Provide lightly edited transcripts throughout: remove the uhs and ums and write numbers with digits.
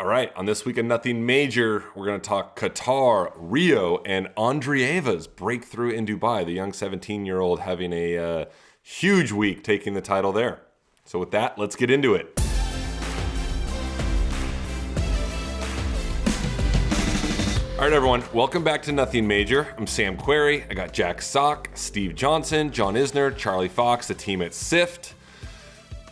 All right, on this week of Nothing Major, we're going to talk Qatar, Rio, and Andreeva's breakthrough in Dubai. The young 17-year-old having a huge week taking the title there. So with that, let's get into it. All right, everyone, welcome back to Nothing Major. I'm Sam Query. I got Jack Sock, Steve Johnson, John Isner, Charlie Fox, the team at SIFT.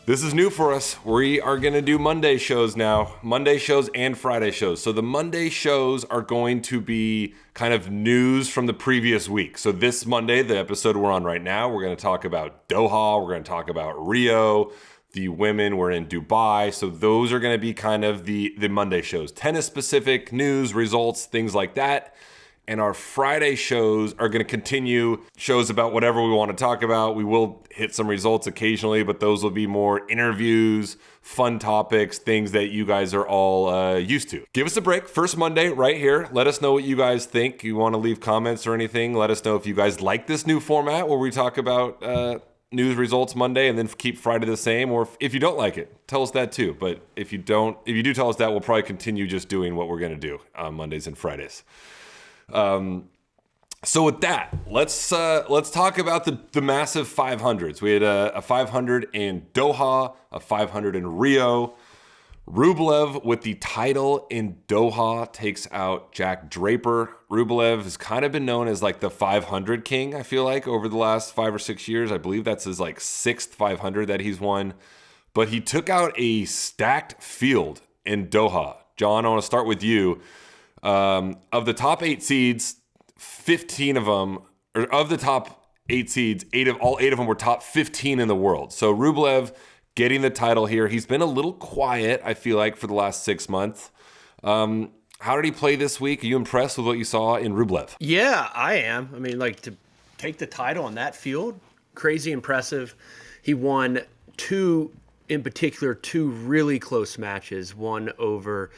This is new for us. We are going to do Monday shows now. Monday shows and Friday shows. So the Monday shows are going to be kind of news from the previous week. So this Monday, the episode we're on right now, we're going to talk about Doha. We're going to talk about Rio. The women were in Dubai. So those are going to be kind of the Monday shows. Tennis-specific news, results, things like that. And our Friday shows are going to continue shows about whatever we want to talk about. We will hit some results occasionally, but those will be more interviews, fun topics, things that you guys are all used to. Give us a break. First Monday right here. Let us know what you guys think. You want to leave comments or anything. Let us know if you guys like this new format where we talk about news results Monday and then keep Friday the same. Or if you don't like it, tell us that too. But if you do tell us that, we'll probably continue just doing what we're going to do on Mondays and Fridays. So with that, let's talk about the massive 500s. We had a 500 in Doha, a 500 in Rio. Rublev with the title in Doha takes out Jack Draper. Rublev has kind of been known as like the 500 king, I feel like, over the last 5 or 6 years. I believe that's his like sixth 500 that he's won. But he took out a stacked field in Doha. John, I want to start with you. Of the top 8 seeds, 15 of them, or of the top 8 seeds, all eight of them were top 15 in the world. So Rublev getting the title here. He's been a little quiet, I feel like, for the last 6 months. How did he play this week? Are you impressed with what you saw in Rublev? Yeah, I am. I mean, like, to take the title on that field, crazy impressive. He won two really close matches, one over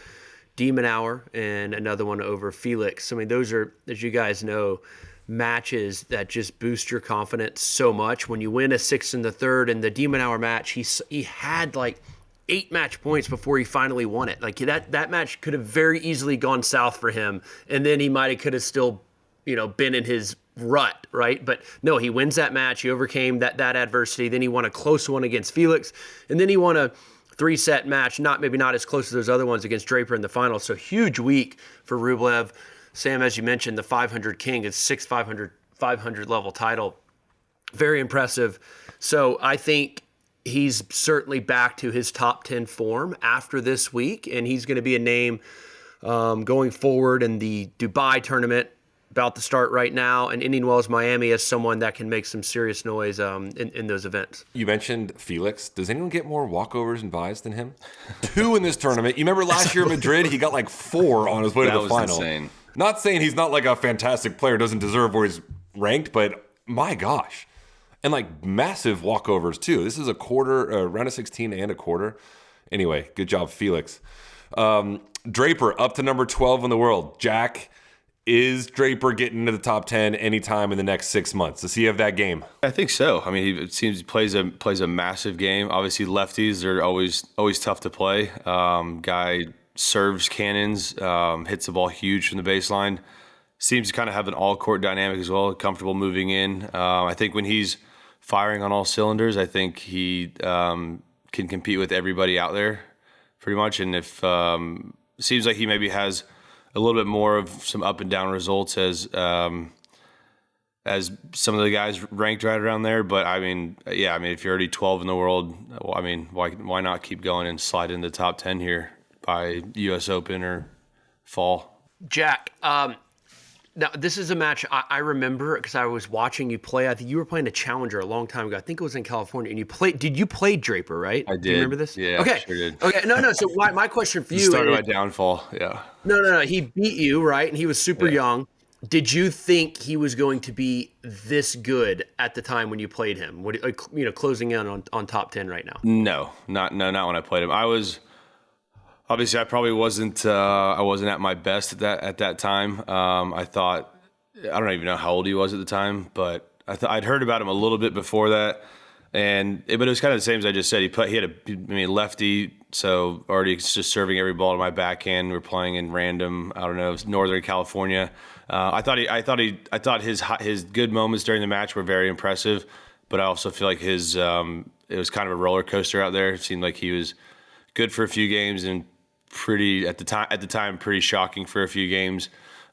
Demon Hour and another one over Felix. I mean, those are, as you guys know, matches that just boost your confidence so much. When you win a 6 in the third, and the Demon Hour match, he had like 8 match points before he finally won it. Like that match could have very easily gone south for him, and then he could have still, been in his rut, right? But no, he wins that match. He overcame that adversity. Then he won a close one against Felix, and then he won a 3-set match, maybe not as close as those other ones against Draper in the final. So huge week for Rublev. Sam, as you mentioned, the 500 king, his 6 500 level title. Very impressive. So I think he's certainly back to his top 10 form after this week, and he's going to be a name going forward in the Dubai tournament, about to start right now, and Indian Wells, Miami, as someone that can make some serious noise in those events. You mentioned Felix. Does anyone get more walkovers and buys than him? 2 in this tournament. You remember last year in Madrid, he got like 4 on his way to the final. Insane. Not saying he's not like a fantastic player, doesn't deserve where he's ranked, but my gosh. And like massive walkovers too. This is a quarter, round of 16 and a quarter. Anyway, good job, Felix. Draper up to number 12 in the world. Jack, is Draper getting into the top 10 anytime in the next 6 months? Does he have that game? I think so. I mean, it seems he plays a massive game. Obviously, lefties are always tough to play. Guy serves cannons, hits the ball huge from the baseline. Seems to kind of have an all-court dynamic as well, comfortable moving in. I think when he's firing on all cylinders, I think he can compete with everybody out there pretty much. And if seems like he maybe has a little bit more of some up and down results as some of the guys ranked right around there. But I mean, if you're already 12 in the world, well, I mean, why not keep going and slide into the top 10 here by U.S. Open or fall? Jack, now this is a match I remember because I was watching you play. I think you were playing a challenger a long time ago. I think it was in California, and you played. Did you play Draper? Right? I did. Do you remember this? Yeah. Okay. Sure did. Okay. No. So my question for you started my downfall. Yeah. No. He beat you, right? And he was super young. Did you think he was going to be this good at the time when you played him? Closing in on top 10 right now. No, not when I played him. Obviously, I probably wasn't. I wasn't at my best at that time. I don't even know how old he was at the time, but I'd heard about him a little bit before that. But it was kind of the same as I just said. He had lefty, so already just serving every ball to my backhand. We're playing in random, I don't know, Northern California. I thought his good moments during the match were very impressive, but I also feel like it was kind of a roller coaster out there. It seemed like he was good for a few games and pretty at the time pretty shocking for a few games.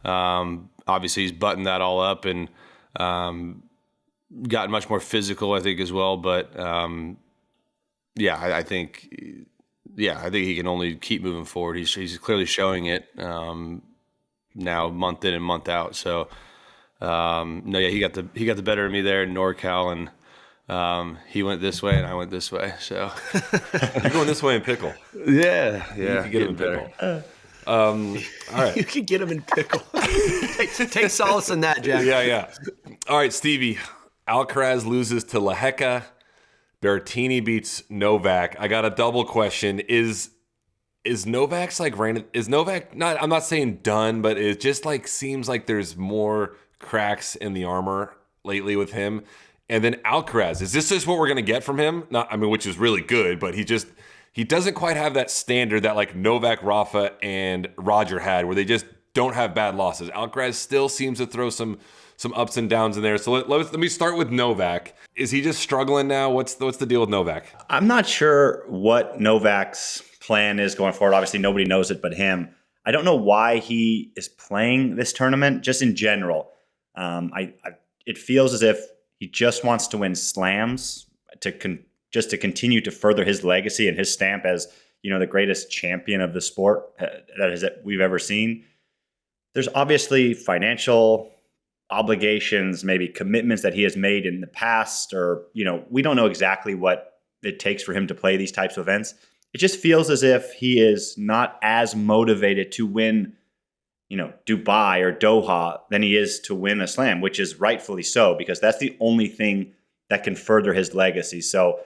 Obviously, he's buttoned that all up and gotten much more physical, I think, as well. But I think he can only keep moving forward. He's clearly showing it now, month in and month out. So he got the better of me there in NorCal, and he went this way and I went this way. So you're going this way in pickle. Yeah. You can get him in pickle. All right. You can get him in pickle. Take solace in that, Jack. Yeah. All right, Stevie. Alcaraz loses to Lehecka. Berrettini beats Novak. I got a double question. Is Novak's like random? Is Novak not? I'm not saying done, but it just like seems like there's more cracks in the armor lately with him. And then Alcaraz, is this just what we're gonna get from him? Which is really good, but he doesn't quite have that standard that like Novak, Rafa, and Roger had, where they just don't have bad losses. Alcaraz still seems to throw some ups and downs in there. So let me start with Novak. Is he just struggling now? What's the deal with Novak? I'm not sure what Novak's plan is going forward. Obviously, nobody knows it but him. I don't know why he is playing this tournament, just in general. It feels as if he just wants to win slams to continue to further his legacy and his stamp as, the greatest champion of the sport that we've ever seen. There's obviously financial obligations, maybe commitments that he has made in the past, or, we don't know exactly what it takes for him to play these types of events. It just feels as if he is not as motivated to win, Dubai or Doha than he is to win a slam, which is rightfully so, because that's the only thing that can further his legacy. So,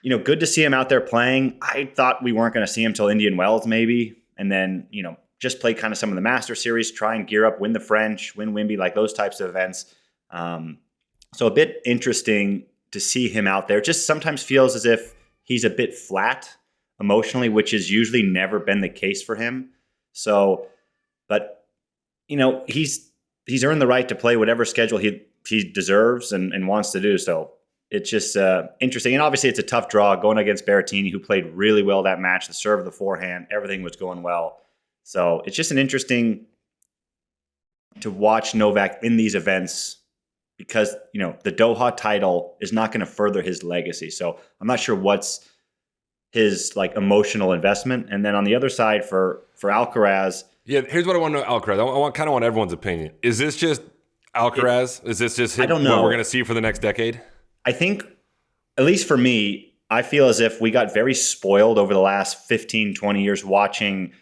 good to see him out there playing. I thought we weren't going to see him till Indian Wells maybe, and then, just play kind of some of the Master Series, try and gear up, win the French, win Wimby, like those types of events. So a bit interesting to see him out there. Just sometimes feels as if he's a bit flat emotionally, which has usually never been the case for him. So, but, he's earned the right to play whatever schedule he deserves and wants to do. So it's just interesting. And obviously it's a tough draw going against Berrettini, who played really well that match, the serve, the forehand, everything was going well. So it's just an interesting to watch Novak in these events because, the Doha title is not going to further his legacy. So I'm not sure what's his like emotional investment. And then on the other side for Alcaraz. Yeah, here's what I want to know, Alcaraz. I kind of want everyone's opinion. Is this just Alcaraz? Is this just I don't know what we're going to see for the next decade? I think, at least for me, I feel as if we got very spoiled over the last 15, 20 years watching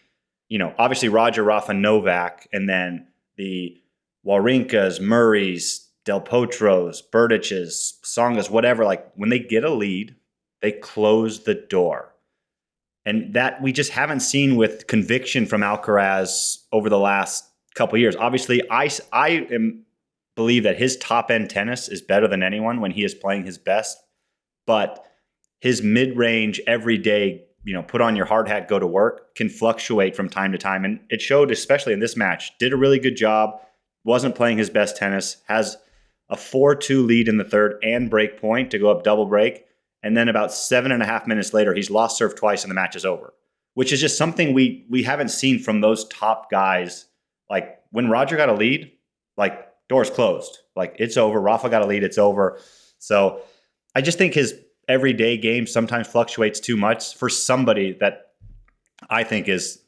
obviously Roger, Rafa, Novak, and then the Wawrinkas, Murrays, Del Potros, Berdiches, Tsongas, whatever. Like when they get a lead, they close the door. And that we just haven't seen with conviction from Alcaraz over the last couple of years. Obviously, I believe that his top-end tennis is better than anyone when he is playing his best. But his mid-range, everyday put on your hard hat, go to work, can fluctuate from time to time. And it showed, especially in this match, did a really good job, wasn't playing his best tennis, has a 4-2 lead in the third and break point to go up double break. And then about 7.5 minutes later, he's lost serve twice and the match is over, which is just something we haven't seen from those top guys. Like when Roger got a lead, like doors closed, like it's over. Rafa got a lead, it's over. So I just think his everyday game sometimes fluctuates too much for somebody that I think is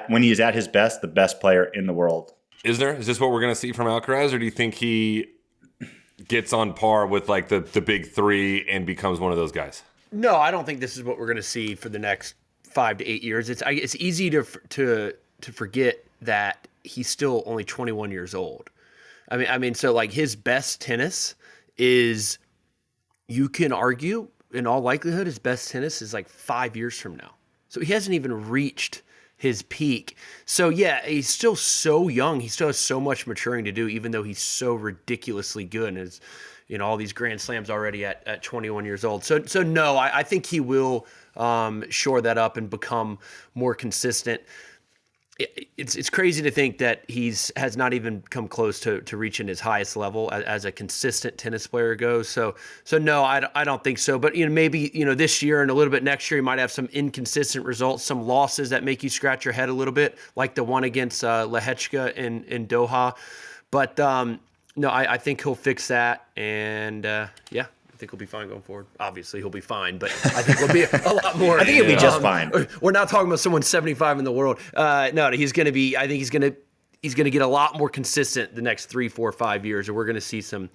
when he is at his best, the best player in the world. Is this what we're going to see from Alcaraz, or do you think he gets on par with like the big three and becomes one of those guys? No, I don't think this is what we're going to see for the next 5 to 8 years. It's easy to forget that he's still only 21 years old. I mean, so like his best tennis is, you can argue, in all likelihood, his best tennis is like 5 years from now. So he hasn't even reached his peak. So yeah, he's still so young. He still has so much maturing to do, even though he's so ridiculously good. And all these Grand Slams already at 21 years old. So no, I think he will shore that up and become more consistent. It's crazy to think that has not even come close to reaching his highest level as a consistent tennis player goes. So no, I don't think so. But maybe this year and a little bit next year, he might have some inconsistent results, some losses that make you scratch your head a little bit, like the one against Lehechka in Doha. But no, I think he'll fix that, and I think he'll be fine going forward. Obviously, he'll be fine, but I think he'll be a lot more. I think he'll be just fine. We're not talking about someone 75 in the world. No, he's going to be. I think he's going to get a lot more consistent the next 3, 4, 5 years, and we're going to see some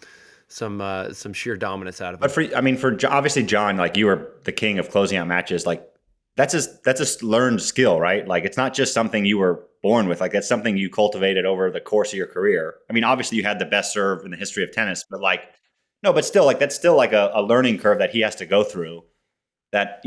sheer dominance out of him. But for obviously John, like, you were the king of closing out matches. Like, that's a learned skill, right? Like, it's not just something you were born with. Like, that's something you cultivated over the course of your career. I mean, obviously you had the best serve in the history of tennis, but like. No, but still, like, that's still like a learning curve that he has to go through. That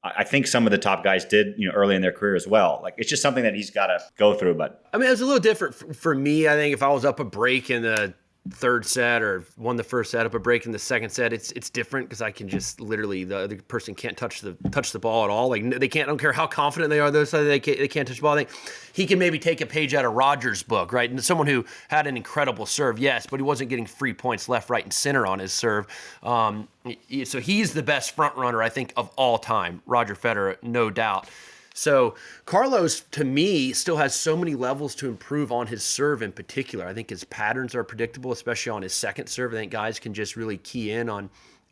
I think some of the top guys did early in their career as well. Like, it's just something that he's got to go through. But I mean, it was a little different for me. I think if I was up a break in the third set or won the first set, up a break in the second set, it's different because I can just literally the other person can't touch the ball at all. Like, they can't. I don't care how confident they are. Those they can't touch the ball. I think he can maybe take a page out of Rogers' book, right? And someone who had an incredible serve, yes, but he wasn't getting free points left, right, and center on his serve. So he's the best front runner, I think, of all time. Roger Federer, no doubt. So Carlos, to me, still has so many levels to improve on his serve in particular. I think his patterns are predictable, especially on his second serve. I think guys can just really key in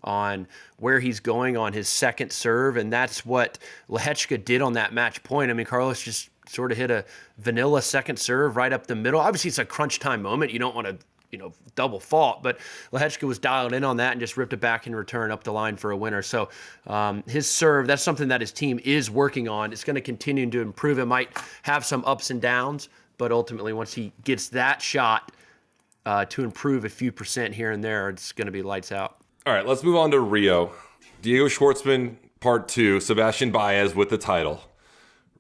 on where he's going on his second serve, and that's what Lehechka did on that match point. I mean, Carlos just sort of hit a vanilla second serve right up the middle. Obviously, it's a crunch time moment. You don't want to double fault, but Lehechka was dialed in on that and just ripped it back in return up the line for a winner. So his serve, that's something that his team is working on. It's going to continue to improve. It might have some ups and downs, but ultimately once he gets that shot to improve a few percent here and there, it's going to be lights out. All right, let's move on to Rio. Diego Schwartzman, part 2, Sebastian Baez with the title.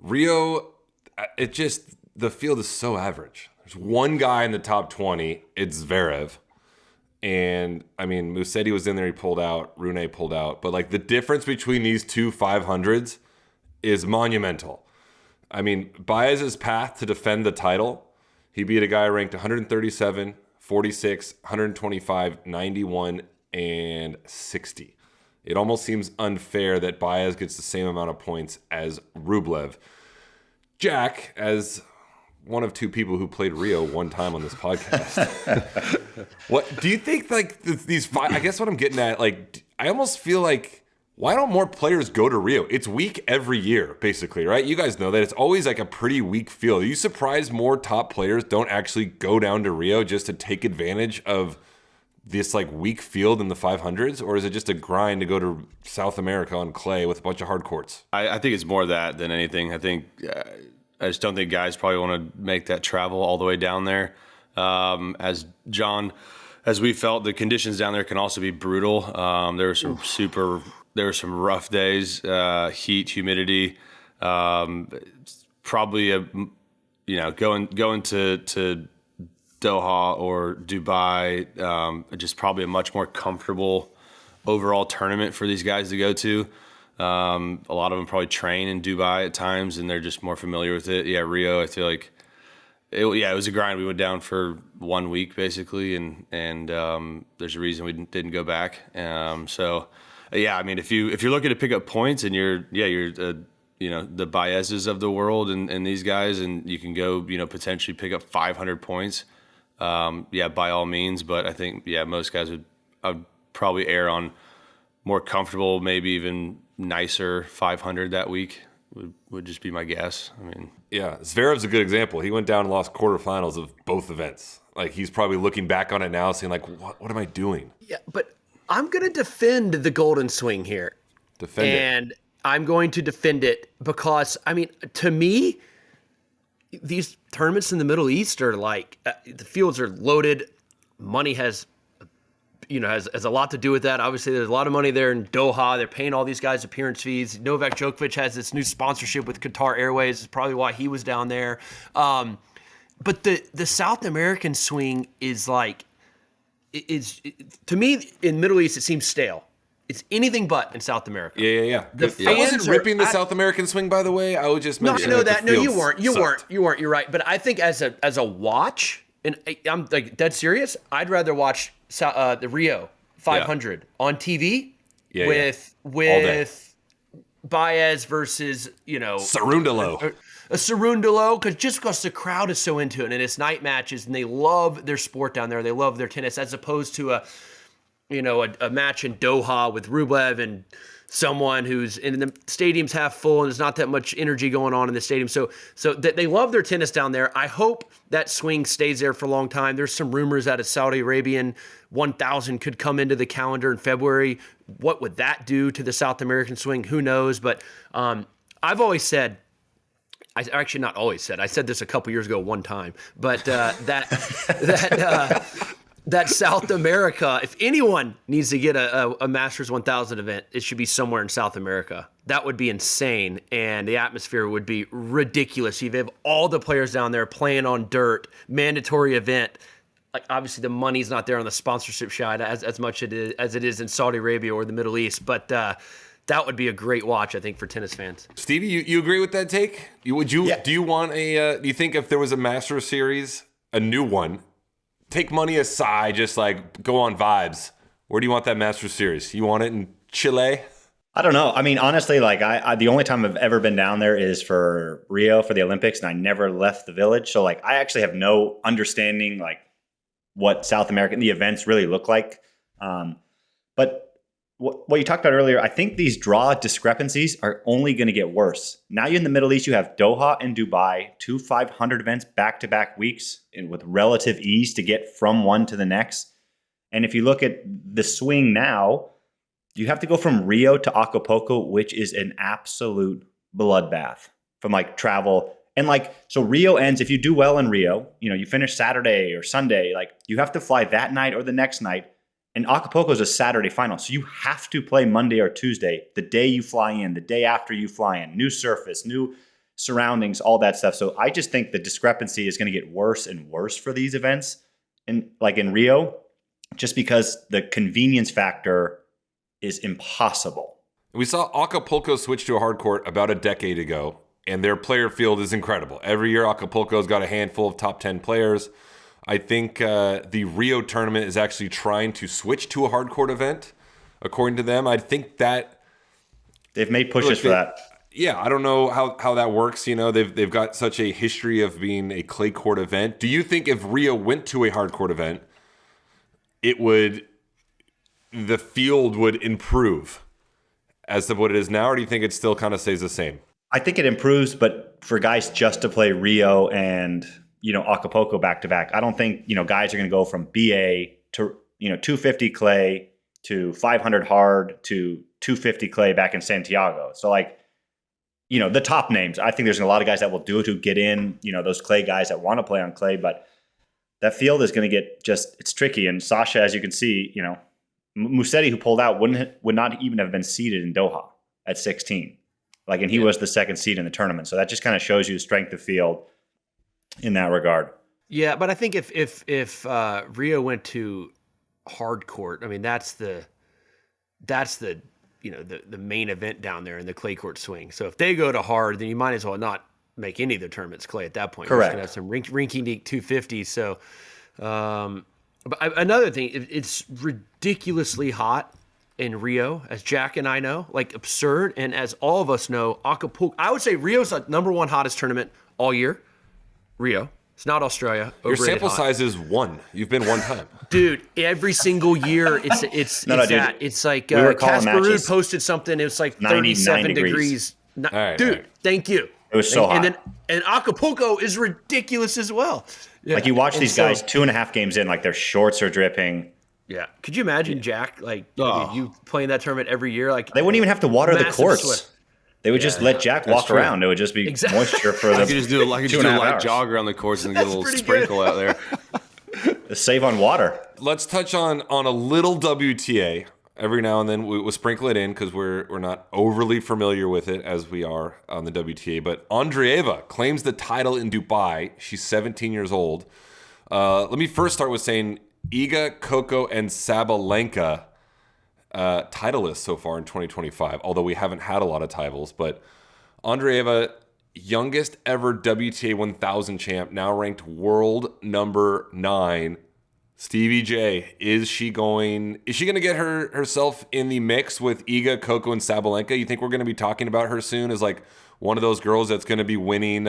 Rio, the field is so average. There's one guy in the top 20. It's Zverev. And, I mean, Musetti was in there. He pulled out. Rune pulled out. But, like, the difference between these two 500s is monumental. I mean, Baez's path to defend the title, he beat a guy ranked 137, 46, 125, 91, and 60. It almost seems unfair that Baez gets the same amount of points as Rublev. Jack, as one of two people who played Rio one time on this podcast. What do you think? Like these five? I guess what I'm getting at, like, I almost feel like, why don't more players go to Rio? It's weak every year, basically, right? You guys know that it's always like a pretty weak field. Are you surprised more top players don't actually go down to Rio just to take advantage of this like weak field in the 500s, or is it just a grind to go to South America on clay with a bunch of hard courts? I think it's more of that than anything. I think. I just don't think guys probably want to make that travel all the way down there. As we felt, the conditions down there can also be brutal. There were some rough days, heat, humidity. Probably going to Doha or Dubai, just probably a much more comfortable overall tournament for these guys to go to. A lot of them probably train in Dubai at times, and they're just more familiar with it. Yeah, Rio, I feel like it was a grind. We went down for 1 week basically, and there's a reason we didn't go back. I mean, if you're looking to pick up points and you're the Baezes of the world and these guys, and you can go potentially pick up 500 points, by all means. But I think most guys would probably err on more comfortable, maybe even nicer 500 that week would just be my guess. I mean, yeah, Zverev's a good example. He went down and lost quarterfinals of both events. Like, he's probably looking back on it now saying, like, what am I doing? Yeah, but I'm going to defend the golden swing here. Defend it. I'm going to defend it because, I mean, to me, these tournaments in the Middle East are like, the fields are loaded. Money has a lot to do with that. Obviously, there's a lot of money there in Doha. They're paying all these guys appearance fees. Novak Djokovic has this new sponsorship with Qatar Airways. It's probably why he was down there. But the South American swing is like, to me in Middle East it seems stale. It's anything but in South America. Yeah. The I wasn't fans ripping the South American swing, by the way. I was just mentioning. No, I know that. that. No, you weren't. You weren't. You're right. But I think as a watch, and I'm like dead serious. I'd rather watch the Rio 500 on TV with Baez versus Cerundolo. A Cerundolo, because the crowd is so into it, and it's night matches, and they love their sport down there. They love their tennis, as opposed to a match in Doha with Rublev and someone who's in the stadium's half full and there's not that much energy going on in the stadium. So they love their tennis down there. I hope that swing stays there for a long time. There's some rumors that a Saudi Arabian 1000 could come into the calendar in February. What would that do to the South American swing? Who knows? But I've always said, actually not always said, I said this a couple years ago one time, but that South America, if anyone needs to get a Masters 1000 event, it should be somewhere in South America. That would be insane, and the atmosphere would be ridiculous. You have all the players down there playing on dirt, mandatory event. Like, obviously, the money's not there on the sponsorship side as much as it is in Saudi Arabia or the Middle East, but that would be a great watch, I think, for tennis fans. Stevie, you agree with that take? Do you want do you think if there was a Masters series, a new one, take money aside, just like go on vibes, where do you want that Masters series? You want it in Chile? I don't know. I mean, honestly, like I the only time I've ever been down there is for Rio for the Olympics, and I never left the village. So like, I actually have no understanding like what South American the events really look like. But what you talked about earlier, I think these draw discrepancies are only going to get worse. Now you're in the Middle East, you have Doha and Dubai, 2 500 events back-to-back weeks, and with relative ease to get from one to the next. And if you look at the swing now, you have to go from Rio to Acapulco, which is an absolute bloodbath from like travel. And like, so Rio ends, if you do well in Rio, you finish Saturday or Sunday, like you have to fly that night or the next night. And Acapulco is a Saturday final. So you have to play Monday or Tuesday, the day you fly in, the day after you fly in, new surface, new surroundings, all that stuff. So I just think the discrepancy is going to get worse and worse for these events. And like in Rio, just because the convenience factor is impossible. We saw Acapulco switch to a hard court about a decade ago, and their player field is incredible. Every year, Acapulco's got a handful of top 10 players. I think the Rio tournament is actually trying to switch to a hard court event, according to them. I think that they've made pushes for that. Yeah, I don't know how that works. They've got such a history of being a clay court event. Do you think if Rio went to a hard court event, the field would improve as to what it is now, or do you think it still kind of stays the same? I think it improves, but for guys just to play Rio and Acapulco back to back, I don't think guys are going to go from BA to 250 clay to 500 hard to 250 clay back in Santiago. So like the top names, I think there's a lot of guys that will do it who get in, those clay guys that want to play on clay, but that field is going to get it's tricky. And Sasha, as you can see, Musetti, who pulled out, would not even have been seeded in Doha at 16. And he was the second seed in the tournament. So that just kind of shows you the strength of field in that regard. Yeah, but I think if Rio went to hard court, I mean that's the main event down there in the clay court swing. So if they go to hard, then you might as well not make any of the tournaments clay at that point. Correct. You're just gonna have some rinky-dink 250s. So, but another thing, it's ridiculously hot in Rio, as Jack and I know, like absurd, and as all of us know, Acapulco. I would say Rio's the number one hottest tournament all year. Rio. It's not Australia. Your sample size is 1. You've been one time. Dude, every single year it's that. It's like Casper Ruud posted something. It was like 37 degrees. Dude, thank you. It was so hot. And Acapulco is ridiculous as well. Yeah. Like you watch these guys 2.5 games in, like their shorts are dripping. Yeah. Could you imagine, Jack, you playing that tournament every year? Like they wouldn't even have to water the courts. Sweat. They would just let Jack walk around. It would just be moisture for the. You could just do a light jog around the course and get a little sprinkle out there. Save on water. Let's touch on a little WTA. Every now and then we'll sprinkle it in because we're not overly familiar with it as we are on the WTA. But Andreeva claims the title in Dubai. She's 17 years old. Let me first start with saying Iga, Coco, and Sabalenka titleists so far in 2025, although we haven't had a lot of titles. But Andreeva, youngest ever WTA 1000 champ, now ranked world number 9. Stevie J, is she going to get herself in the mix with Iga, Coco, and Sabalenka? You think we're going to be talking about her soon as like one of those girls that's going to be winning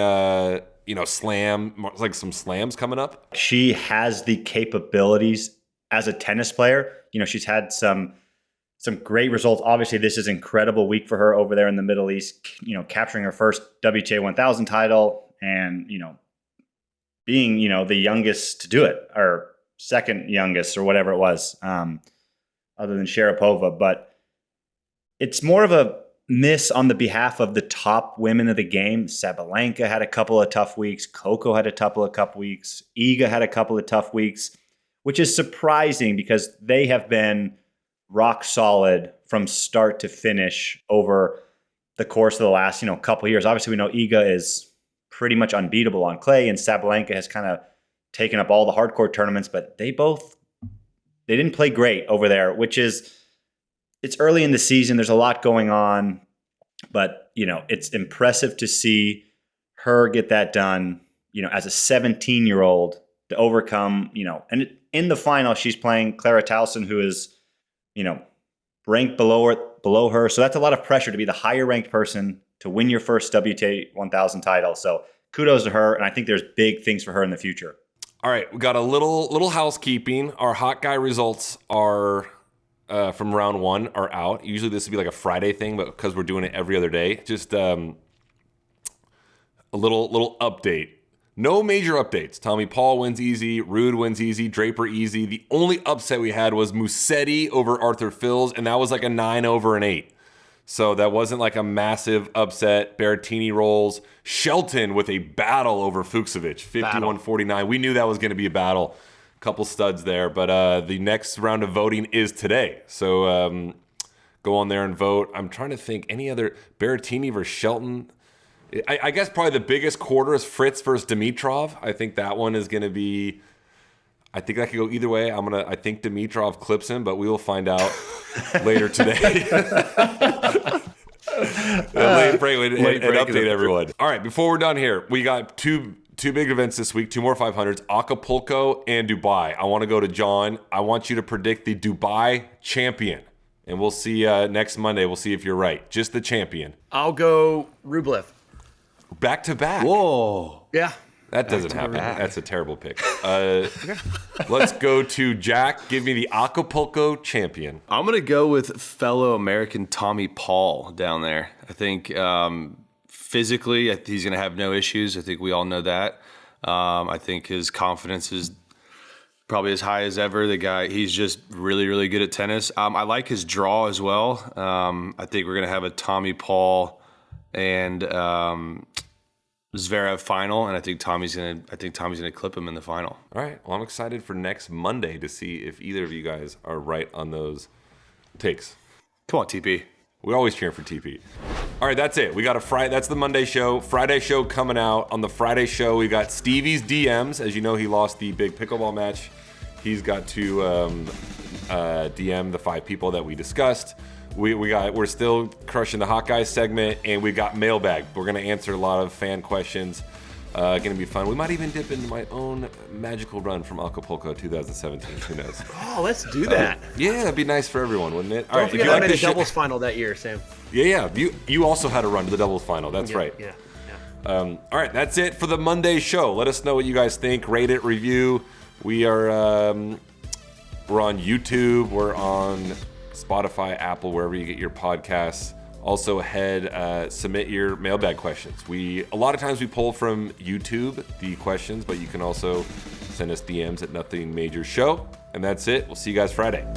slam, like some slams coming up? She has the capabilities as a tennis player. She's had some great results. Obviously, this is an incredible week for her over there in the Middle East, capturing her first WTA 1000 title and, being, the youngest to do it, or second youngest or whatever it was, other than Sharapova. But it's more of a miss on the behalf of the top women of the game. Sabalenka had a couple of tough weeks. Coco had a couple of tough weeks. Iga had a couple of tough weeks, which is surprising because they have been rock solid from start to finish over the course of the last, couple of years. Obviously, we know Iga is pretty much unbeatable on clay, and Sabalenka has kind of taken up all the hardcore tournaments, but they didn't play great over there, which is, it's early in the season. There's a lot going on, but, it's impressive to see her get that done, as a 17-year-old to overcome, and in the final, she's playing Clara Towson, who is, ranked below her. So that's a lot of pressure to be the higher ranked person to win your first WTA 1000 title. So kudos to her. And I think there's big things for her in the future. All right. We got a little housekeeping. Our hot guy results are from round 1 are out. Usually this would be like a Friday thing, but because we're doing it every other day, just a little update. No major updates. Tommy Paul wins easy. Rude wins easy. Draper easy. The only upset we had was Musetti over Arthur Fils, and that was like a 9 over an 8. So that wasn't like a massive upset. Berrettini rolls. Shelton with a battle over Fucsovic, 51-49. We knew that was going to be a battle. Couple studs there, but the next round of voting is today. So go on there and vote. I'm trying to think any other. Berrettini versus Shelton. I guess probably the biggest quarter is Fritz versus Dimitrov. I think that one is going to be. I think that could go either way. I think Dimitrov clips him, but we will find out later today. Late break and update everyone. All right, before we're done here, we got two big events this week. 2 more 500s: Acapulco and Dubai. I want to go to John. I want you to predict the Dubai champion, and we'll see next Monday. We'll see if you're right. Just the champion. I'll go Rublev. Back to back. Whoa. Yeah. That doesn't happen. That's a terrible pick. Let's go to Jack. Give me the Acapulco champion. I'm going to go with fellow American Tommy Paul down there. I think physically he's going to have no issues. I think we all know that. I think his confidence is probably as high as ever. The guy, he's just really, really good at tennis. I like his draw as well. I think we're going to have a Tommy Paul and Zverev final, and I think Tommy's gonna clip him in the final. All right. Well, I'm excited for next Monday to see if either of you guys are right on those takes. Come on, TP. We're always cheering for TP. All right, that's it. We got a Friday. That's the Monday show. Friday show coming out. On the Friday show, we got Stevie's DMs. As you know, he lost the big pickleball match. He's got to DM the 5 people that we discussed. We're still crushing the Hot Guys segment, and we got mailbag. We're gonna answer a lot of fan questions. Gonna be fun. We might even dip into my own magical run from Acapulco 2017. Who knows? Oh, let's do that. Yeah, that'd be nice for everyone, wouldn't it? Don't forget I made a doubles final that year, Sam. Yeah. You also had a run to the doubles final. That's right. Yeah. All right, that's it for the Monday show. Let us know what you guys think. Rate it, review. We are we're on YouTube. We're on Spotify, Apple, wherever you get your podcasts. Also, submit your mailbag questions. A lot of times we pull from YouTube the questions, but you can also send us DMs at Nothing Major Show. And that's it. We'll see you guys Friday.